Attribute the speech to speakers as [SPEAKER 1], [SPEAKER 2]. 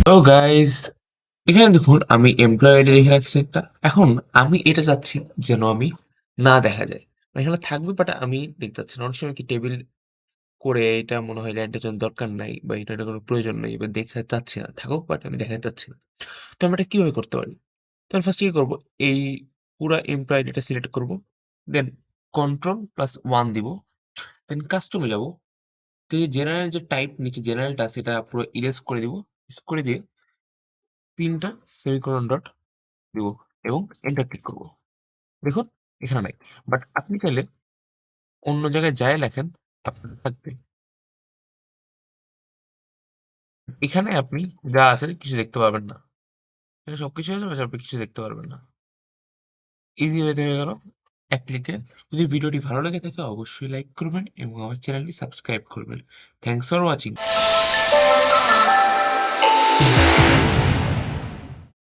[SPEAKER 1] তো গাইস, এখানে দেখুন আমি এমপ্লয়ি আইডি লিখে রাখছি একটা। এখন আমি এটা চাচ্ছি যেন আমি না দেখা যায়। এখানে থাকবে বাট আমি দেখতে চাচ্ছি না। অনেক সময় কি টেবিল করে এটা মনে হয় এটার জন্য দরকার নাই বা এটার কোনো প্রয়োজন নেই বা দেখতে চাচ্ছি না। থাকুক বাট আমি দেখাতে চাচ্ছি না। তো আমরা এটা কিভাবে করতে পারি? তো আমি ফার্স্ট কি করব? এই পুরা এমপ্লয়ি আইডিটা সিলেক্ট করব। দেন কন্ট্রোল+1 দিব। দেন কাস্টমে যাব। তো এই জেনারেল যে টাইপ নিচে জেনারেলটা আছে এটা পুরো ইরেজ করে দিব। ইরেজ করে দিয়ে ৩ টা সেমিকোলন ডট দিব এবং এন্টার ক্লিক করব। দেখুন এখানে নাই। বাট আপনি চাইলে অন্য জায়গায় যায়ে লেখেন আপনার থাকবে। এখানে আপনি যা আছে কিছু দেখতে পারবেন না। এখানে সবকিছু আছে বাট আপনি কিছু দেখতে পারবেন না। ইজি ওয়েতে হয়ে গেল এক ক্লিকে। যদি ভিডিওটি ভালো লেগে থাকে অবশ্যই লাইক করবেন এবং আমার চ্যানেলটি সাবস্ক্রাইব করবেন। Thanks for watching.